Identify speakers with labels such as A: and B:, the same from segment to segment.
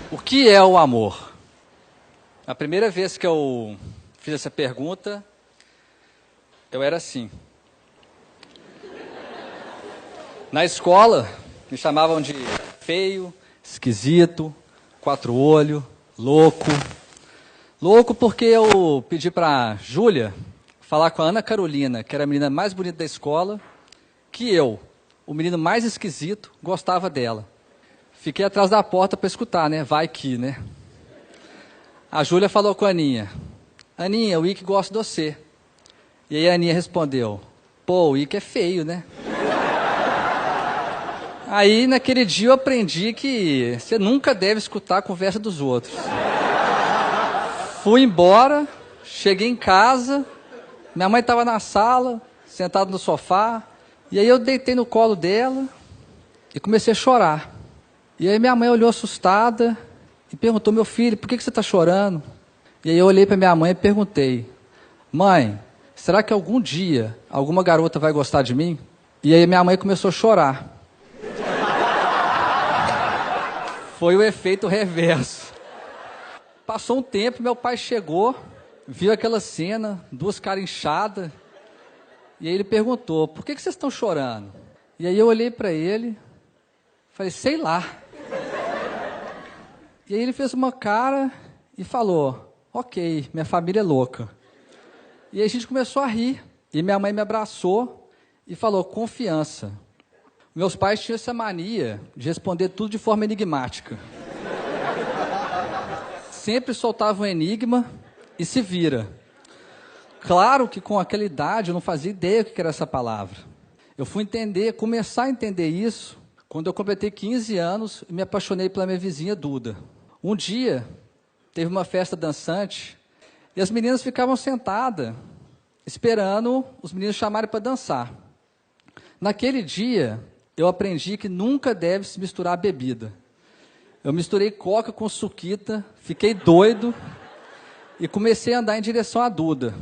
A: O que é o amor? A primeira vez que eu fiz essa pergunta, eu era assim. Na escola, me chamavam de feio, esquisito, quatro olho, louco. Louco porque eu pedi para Júlia falar com a Ana Carolina, que era a menina mais bonita da escola, que eu, o menino mais esquisito, gostava dela. Fiquei atrás da porta para escutar, né? Vai que, né? A Júlia falou com a Aninha. Aninha, o Ike gosta de você. E aí a Aninha respondeu. Pô, o Ike é feio, né? Aí, naquele dia, eu aprendi que você nunca deve escutar a conversa dos outros. Fui embora, cheguei em casa, minha mãe estava na sala, sentada no sofá, e aí eu deitei no colo dela e comecei a chorar. E aí minha mãe olhou assustada e perguntou, meu filho, por que você está chorando? E aí eu olhei para minha mãe e perguntei, mãe, será que algum dia alguma garota vai gostar de mim? E aí minha mãe começou a chorar. Foi o efeito reverso. Passou um tempo, meu pai chegou, viu aquela cena, duas caras inchadas, e aí ele perguntou, por que vocês estão chorando? E aí eu olhei para ele, falei, sei lá. E aí ele fez uma cara e falou, ok, minha família é louca. E aí a gente começou a rir, e minha mãe me abraçou e falou, confiança. Meus pais tinham essa mania de responder tudo de forma enigmática. Sempre soltava um enigma e se vira. Claro que com aquela idade eu não fazia ideia do que era essa palavra. Eu fui começar a entender isso, quando eu completei 15 anos e me apaixonei pela minha vizinha Duda. Um dia, teve uma festa dançante e as meninas ficavam sentadas, esperando os meninos chamarem para dançar. Naquele dia, eu aprendi que nunca deve se misturar a bebida. Eu misturei coca com suquita, fiquei doido e comecei a andar em direção à Duda.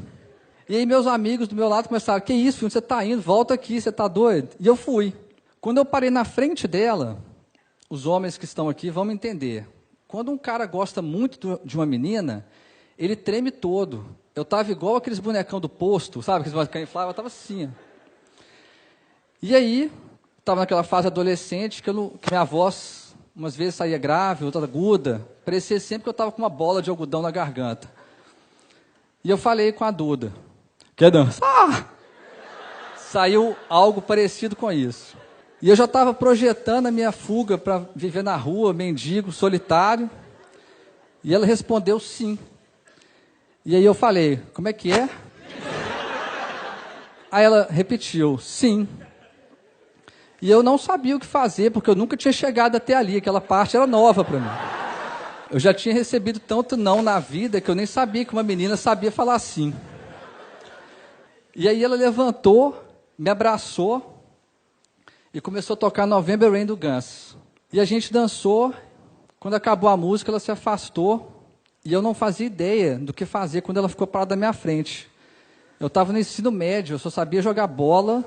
A: E aí meus amigos do meu lado começaram, que isso, filho, você está indo? Volta aqui, você está doido? E eu fui. Quando eu parei na frente dela, os homens que estão aqui vão me entender. Quando um cara gosta muito de uma menina, ele treme todo. Eu estava igual aqueles bonecão do posto, sabe? Aqueles bonecão infláveis, eu estava assim. E aí, estava naquela fase adolescente que minha voz, umas vezes saía grave, outra aguda. Parecia sempre que eu estava com uma bola de algodão na garganta. E eu falei com a Duda. Quer dançar? Saiu algo parecido com isso. E eu já estava projetando a minha fuga para viver na rua, mendigo, solitário. E ela respondeu sim. E aí eu falei, como é que é? Aí ela repetiu, sim. E eu não sabia o que fazer, porque eu nunca tinha chegado até ali, aquela parte era nova para mim. Eu já tinha recebido tanto não na vida, que eu nem sabia que uma menina sabia falar sim. E aí ela levantou, me abraçou, e começou a tocar November Rain do Guns. E a gente dançou, quando acabou a música ela se afastou, e eu não fazia ideia do que fazer quando ela ficou parada na minha frente. Eu estava no ensino médio, eu só sabia jogar bola,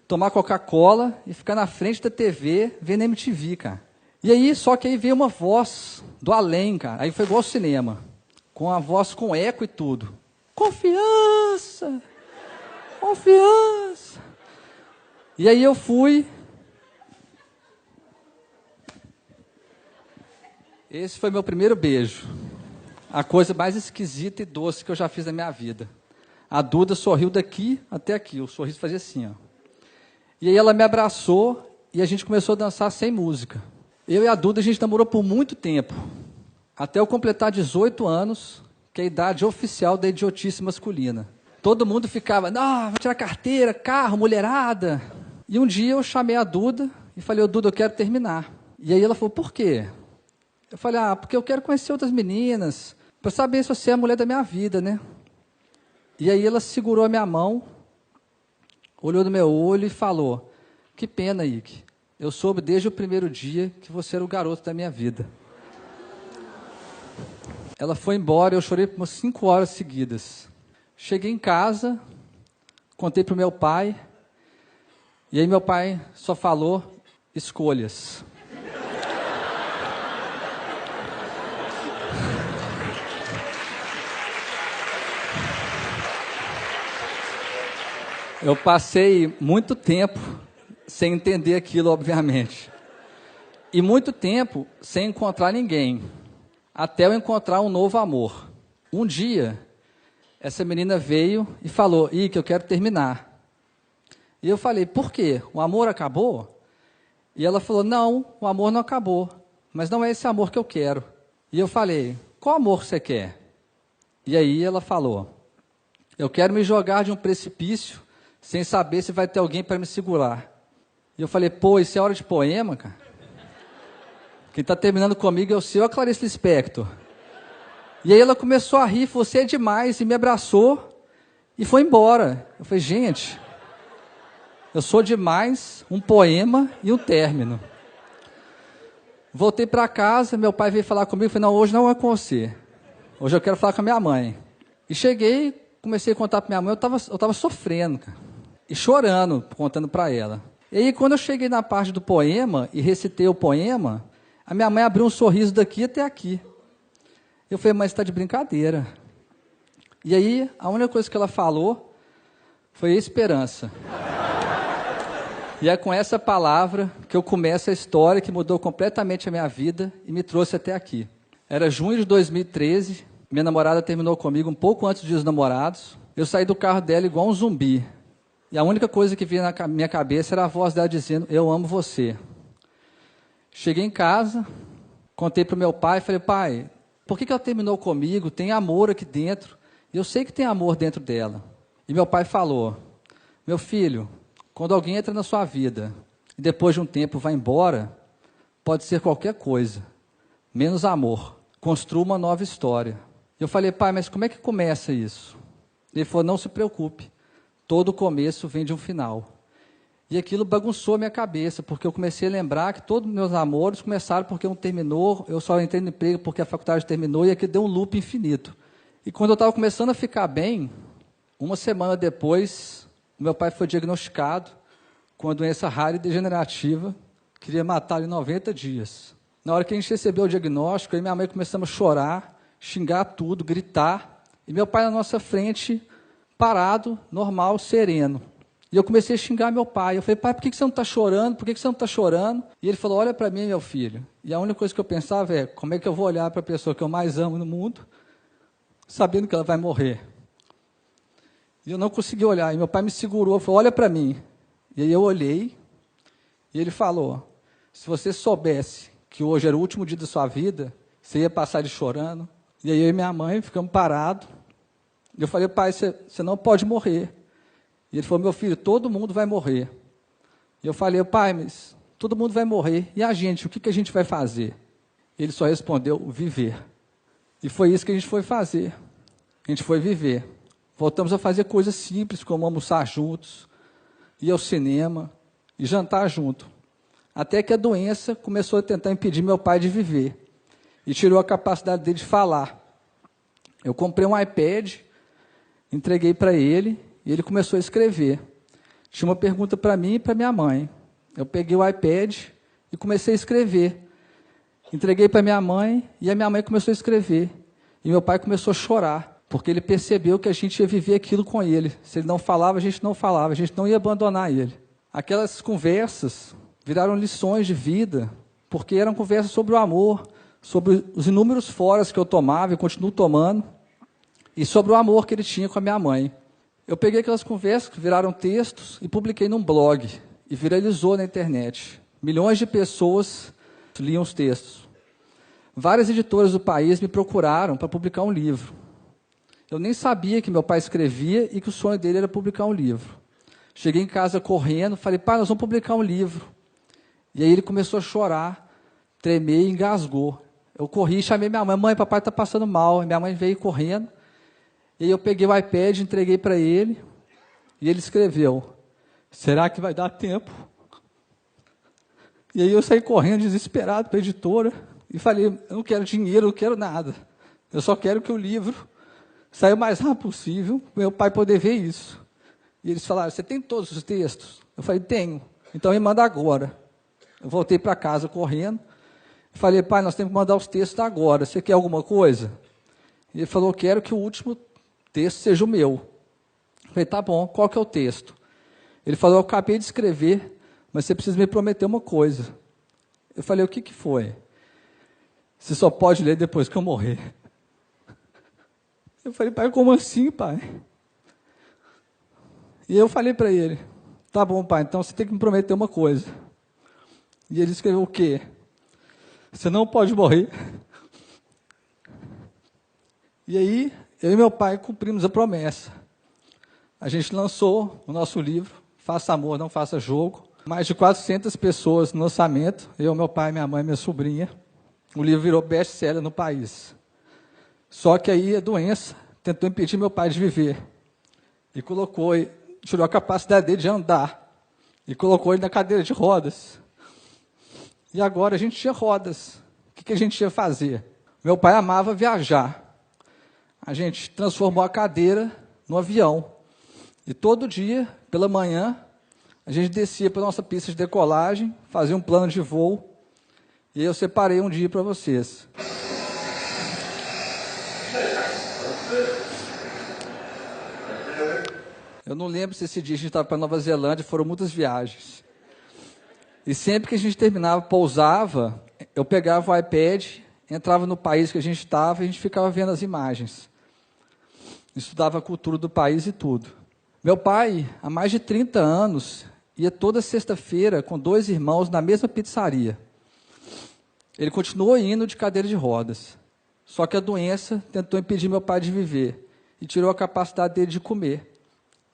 A: tomar Coca-Cola e ficar na frente da TV vendo MTV, cara. E aí, só que aí veio uma voz do além, cara. Aí foi igual ao cinema, com a voz com eco e tudo. Confiança! Confiança! E aí eu fui. Esse foi meu primeiro beijo. A coisa mais esquisita e doce que eu já fiz na minha vida. A Duda sorriu daqui até aqui. O sorriso fazia assim, ó. E aí ela me abraçou e a gente começou a dançar sem música. Eu e a Duda, a gente namorou por muito tempo. Até eu completar 18 anos, que é a idade oficial da idiotice masculina. Todo mundo ficava, não, vou tirar carteira, carro, mulherada. E um dia eu chamei a Duda e falei, ô Duda, eu quero terminar. E aí ela falou, por quê? Eu falei, porque eu quero conhecer outras meninas, para saber se você é a mulher da minha vida, né? E aí ela segurou a minha mão, olhou no meu olho e falou, que pena, Ike. Eu soube desde o primeiro dia que você era o garoto da minha vida. Ela foi embora e eu chorei por umas 5 horas seguidas. Cheguei em casa, contei para o meu pai, e aí meu pai só falou escolhas. Eu passei muito tempo sem entender aquilo, obviamente. E muito tempo sem encontrar ninguém, até eu encontrar um novo amor. Um dia, essa menina veio e falou, que eu quero terminar. E eu falei, por quê? O amor acabou? E ela falou, não, o amor não acabou, mas não é esse amor que eu quero. E eu falei, qual amor você quer? E aí ela falou, eu quero me jogar de um precipício sem saber se vai ter alguém para me segurar. E eu falei, pô, isso é hora de poema, cara? Quem está terminando comigo é o seu, a Clarice Lispector. E aí ela começou a rir, você é demais, e me abraçou e foi embora. Eu falei, gente, eu sou demais, um poema e um término. Voltei para casa, meu pai veio falar comigo, falei, não, hoje não é com você. Hoje eu quero falar com a minha mãe. E cheguei, comecei a contar para minha mãe, eu tava sofrendo, cara, e chorando, contando para ela. E aí quando eu cheguei na parte do poema e recitei o poema, a minha mãe abriu um sorriso daqui até aqui. Eu falei, mas está de brincadeira. E aí, a única coisa que ela falou foi esperança. E é com essa palavra que eu começo a história que mudou completamente a minha vida e me trouxe até aqui. Era junho de 2013, minha namorada terminou comigo um pouco antes dos Dias dos Namorados. Eu saí do carro dela igual um zumbi. E a única coisa que vinha na minha cabeça era a voz dela dizendo, eu amo você. Cheguei em casa, contei para o meu pai, falei, pai, por que ela terminou comigo? Tem amor aqui dentro. E eu sei que tem amor dentro dela. E meu pai falou, meu filho, quando alguém entra na sua vida e depois de um tempo vai embora, pode ser qualquer coisa, menos amor. Construa uma nova história. Eu falei, pai, mas como é que começa isso? Ele falou, não se preocupe, todo começo vem de um final. E aquilo bagunçou a minha cabeça, porque eu comecei a lembrar que todos os meus namores começaram porque um terminou, eu só entrei no emprego porque a faculdade terminou, e aquilo deu um loop infinito. E quando eu estava começando a ficar bem, uma semana depois, o meu pai foi diagnosticado com uma doença rara e degenerativa, que queria matar em 90 dias. Na hora que a gente recebeu o diagnóstico, eu e minha mãe começamos a chorar, xingar tudo, gritar, e meu pai na nossa frente, parado, normal, sereno. E eu comecei a xingar meu pai. Eu falei, pai, por que você não está chorando? Por que você não está chorando? E ele falou, olha para mim, meu filho. E a única coisa que eu pensava é, como é que eu vou olhar para a pessoa que eu mais amo no mundo, sabendo que ela vai morrer? E eu não consegui olhar. E meu pai me segurou, falou, olha para mim. E aí eu olhei, e ele falou, se você soubesse que hoje era o último dia da sua vida, você ia passar de chorando. E aí eu e minha mãe ficamos parados. E eu falei, pai, você não pode morrer. E ele falou, meu filho, todo mundo vai morrer. E eu falei, pai, mas todo mundo vai morrer. E a gente, o que a gente vai fazer? Ele só respondeu, viver. E foi isso que a gente foi fazer. A gente foi viver. Voltamos a fazer coisas simples, como almoçar juntos, ir ao cinema e jantar junto. Até que a doença começou a tentar impedir meu pai de viver. E tirou a capacidade dele de falar. Eu comprei um iPad, entreguei para ele, e ele começou a escrever. Tinha uma pergunta para mim e para minha mãe. Eu peguei o iPad e comecei a escrever. Entreguei para minha mãe e a minha mãe começou a escrever. E meu pai começou a chorar, porque ele percebeu que a gente ia viver aquilo com ele. Se ele não falava, a gente não falava, a gente não ia abandonar ele. Aquelas conversas viraram lições de vida, porque eram conversas sobre o amor, sobre os inúmeros foras que eu tomava e continuo tomando, e sobre o amor que ele tinha com a minha mãe. Eu peguei aquelas conversas que viraram textos e publiquei num blog, e viralizou na internet. Milhões de pessoas liam os textos. Várias editoras do país me procuraram para publicar um livro. Eu nem sabia que meu pai escrevia e que o sonho dele era publicar um livro. Cheguei em casa correndo, falei, pai, nós vamos publicar um livro. E aí ele começou a chorar, tremer e engasgou. Eu corri e chamei minha mãe, mãe, papai está passando mal. E minha mãe veio correndo. E aí eu peguei o iPad, entreguei para ele, e ele escreveu, será que vai dar tempo? E aí eu saí correndo, desesperado, para a editora, e falei, eu não quero dinheiro, eu não quero nada. Eu só quero que o livro saia o mais rápido possível, para meu pai poder ver isso. E eles falaram, você tem todos os textos? Eu falei, tenho. Então me manda agora. Eu voltei para casa correndo, e falei, pai, nós temos que mandar os textos agora, você quer alguma coisa? E ele falou, quero que o último texto seja o meu. Eu falei, tá bom, qual que é o texto? Ele falou, eu acabei de escrever, mas você precisa me prometer uma coisa. Eu falei, o que que foi? Você só pode ler depois que eu morrer. Eu falei, pai, como assim, pai? E eu falei para ele, tá bom, pai, então você tem que me prometer uma coisa. E ele escreveu o quê? Você não pode morrer. E aí, eu e meu pai cumprimos a promessa. A gente lançou o nosso livro, Faça Amor, Não Faça Jogo. Mais de 400 pessoas no lançamento, eu, meu pai, minha mãe, minha sobrinha. O livro virou best-seller no país. Só que aí a doença tentou impedir meu pai de viver. E tirou a capacidade dele de andar. E colocou ele na cadeira de rodas. E agora a gente tinha rodas. O que a gente ia fazer? Meu pai amava viajar. A gente transformou a cadeira no avião. E todo dia, pela manhã, a gente descia para a nossa pista de decolagem, fazia um plano de voo. E aí eu separei um dia para vocês. Eu não lembro se esse dia a gente estava para Nova Zelândia, foram muitas viagens. E sempre que a gente terminava, pousava, eu pegava o iPad, entrava no país que a gente estava e a gente ficava vendo as imagens. Estudava a cultura do país e tudo. Meu pai, há mais de 30 anos, ia toda sexta-feira com 2 irmãos na mesma pizzaria. Ele continuou indo de cadeira de rodas. Só que a doença tentou impedir meu pai de viver e tirou a capacidade dele de comer.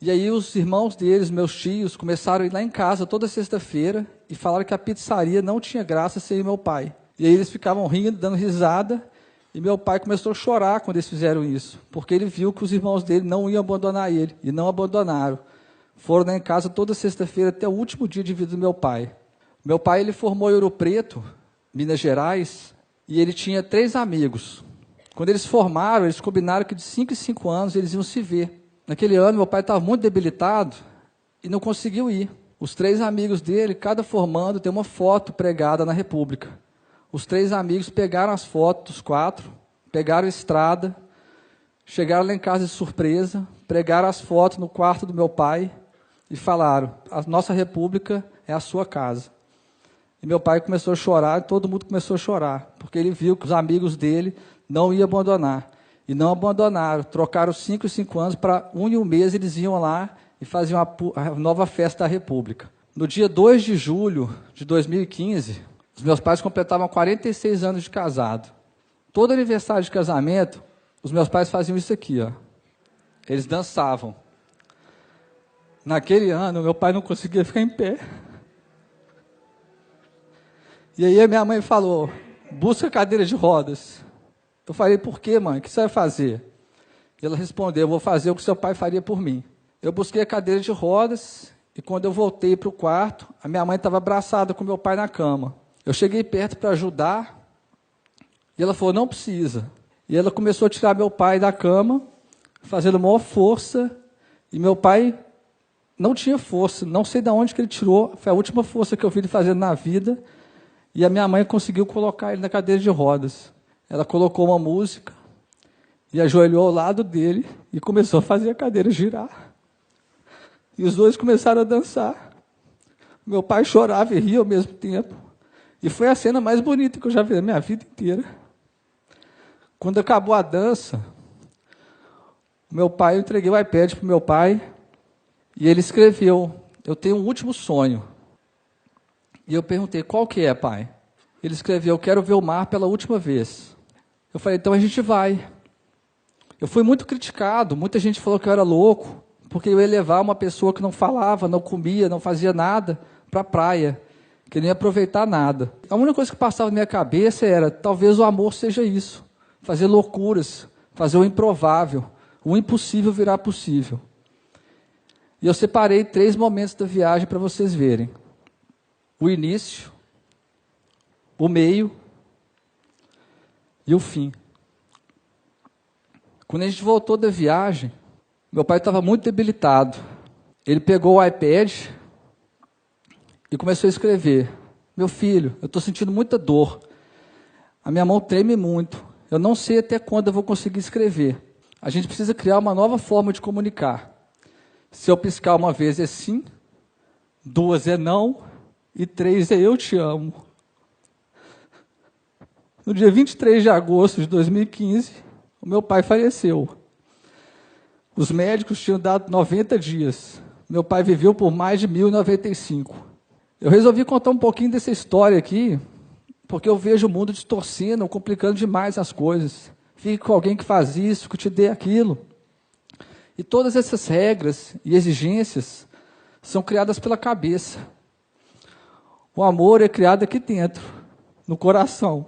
A: E aí os irmãos deles, meus tios, começaram a ir lá em casa toda sexta-feira e falaram que a pizzaria não tinha graça sem meu pai. E aí eles ficavam rindo, dando risada, e meu pai começou a chorar quando eles fizeram isso, porque ele viu que os irmãos dele não iam abandonar ele, e não abandonaram. Foram lá em casa toda sexta-feira até o último dia de vida do meu pai. Meu pai, ele formou em Ouro Preto, Minas Gerais, e ele tinha 3 amigos. Quando eles formaram, eles combinaram que de 5 em 5 anos eles iam se ver. Naquele ano, meu pai estava muito debilitado e não conseguiu ir. Os 3 amigos dele, cada formando, tem uma foto pregada na República. Os 3 amigos pegaram as fotos dos 4, pegaram a estrada, chegaram lá em casa de surpresa, pregaram as fotos no quarto do meu pai e falaram, a nossa República é a sua casa. E meu pai começou a chorar, e todo mundo começou a chorar, porque ele viu que os amigos dele não iam abandonar. E não abandonaram, trocaram 5 em 5 anos para 1 em 1 mês, eles iam lá e faziam a nova festa da República. No dia 2 de julho de 2015, os meus pais completavam 46 anos de casado. Todo aniversário de casamento, os meus pais faziam isso aqui, ó. Eles dançavam. Naquele ano, meu pai não conseguia ficar em pé. E aí a minha mãe falou, busca cadeira de rodas. Eu falei, por quê, mãe? O que você vai fazer? E ela respondeu, eu vou fazer o que seu pai faria por mim. Eu busquei a cadeira de rodas e quando eu voltei para o quarto, a minha mãe estava abraçada com meu pai na cama. Eu cheguei perto para ajudar e ela falou, não precisa. E ela começou a tirar meu pai da cama, fazendo maior força, e meu pai não tinha força, não sei de onde que ele tirou, foi a última força que eu vi ele fazendo na vida, e a minha mãe conseguiu colocar ele na cadeira de rodas. Ela colocou uma música e ajoelhou ao lado dele e começou a fazer a cadeira girar. E os dois começaram a dançar. Meu pai chorava e ria ao mesmo tempo. E foi a cena mais bonita que eu já vi na minha vida inteira. Quando acabou a dança, eu entreguei o iPad para o meu pai e ele escreveu, eu tenho um último sonho. E eu perguntei, qual que é, pai? Ele escreveu, eu quero ver o mar pela última vez. Eu falei, então a gente vai. Eu fui muito criticado, muita gente falou que eu era louco, porque eu ia levar uma pessoa que não falava, não comia, não fazia nada, para a praia, que não ia aproveitar nada. A única coisa que passava na minha cabeça era, talvez o amor seja isso, fazer loucuras, fazer o improvável, o impossível virar possível. E eu separei 3 momentos da viagem para vocês verem. O início, o meio e o fim. Quando a gente voltou da viagem, meu pai estava muito debilitado. Ele pegou o iPad e começou a escrever. Meu filho, eu estou sentindo muita dor. A minha mão treme muito. Eu não sei até quando eu vou conseguir escrever. A gente precisa criar uma nova forma de comunicar. Se eu piscar uma vez é sim, 2 é não e 3 é eu te amo. No dia 23 de agosto de 2015, o meu pai faleceu. Os médicos tinham dado 90 dias. Meu pai viveu por mais de 1095. Eu resolvi contar um pouquinho dessa história aqui, porque eu vejo o mundo distorcendo, complicando demais as coisas. Fique com alguém que faz isso, que te dê aquilo. E todas essas regras e exigências são criadas pela cabeça. O amor é criado aqui dentro, no coração.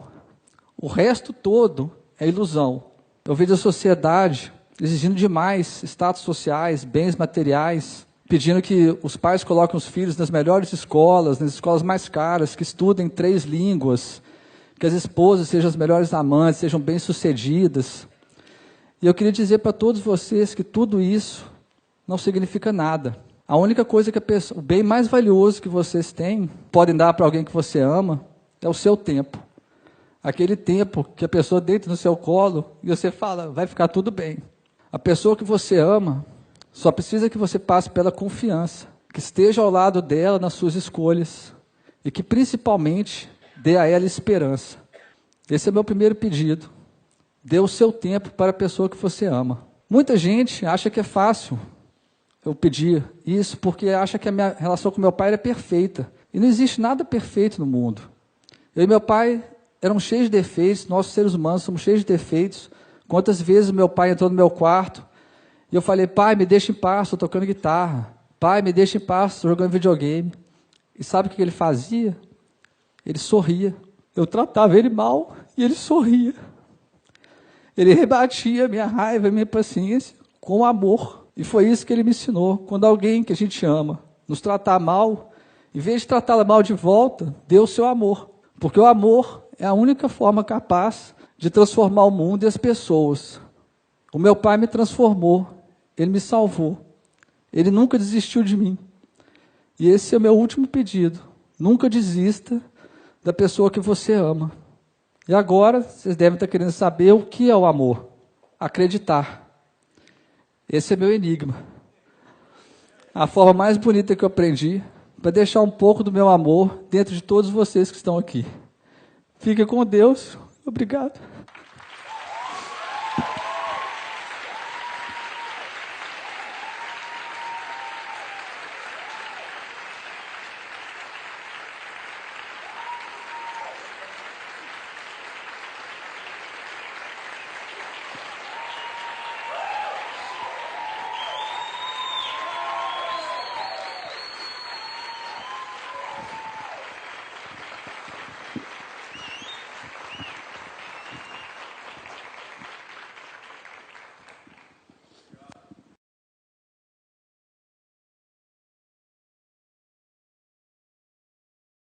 A: O resto todo é ilusão. Eu vejo a sociedade exigindo demais status sociais, bens materiais, pedindo que os pais coloquem os filhos nas melhores escolas, nas escolas mais caras, que estudem 3 línguas, que as esposas sejam as melhores amantes, sejam bem-sucedidas. E eu queria dizer para todos vocês que tudo isso não significa nada. A única coisa que o bem mais valioso que vocês têm, podem dar para alguém que você ama, é o seu tempo. Aquele tempo que a pessoa deita no seu colo e você fala, vai ficar tudo bem. A pessoa que você ama só precisa que você passe pela confiança, que esteja ao lado dela nas suas escolhas e que principalmente dê a ela esperança. Esse é o meu primeiro pedido. Dê o seu tempo para a pessoa que você ama. Muita gente acha que é fácil eu pedir isso porque acha que a minha relação com meu pai era perfeita. E não existe nada perfeito no mundo. Eu e meu pai éramos cheios de defeitos, nós seres humanos somos cheios de defeitos. Quantas vezes meu pai entrou no meu quarto e eu falei, pai, me deixa em paz, estou tocando guitarra. Pai, me deixa em paz, estou jogando videogame. E sabe o que ele fazia? Ele sorria. Eu tratava ele mal e ele sorria. Ele rebatia minha raiva, minha paciência com amor. E foi isso que ele me ensinou. Quando alguém que a gente ama nos tratar mal, em vez de tratá-la mal de volta, dê o seu amor. Porque o amor é a única forma capaz de transformar o mundo e as pessoas. O meu pai me transformou. Ele me salvou. Ele nunca desistiu de mim. E esse é o meu último pedido. Nunca desista da pessoa que você ama. E agora, vocês devem estar querendo saber o que é o amor. Acreditar. Esse é meu enigma. A forma mais bonita que eu aprendi para deixar um pouco do meu amor dentro de todos vocês que estão aqui. Fique com Deus. Obrigado.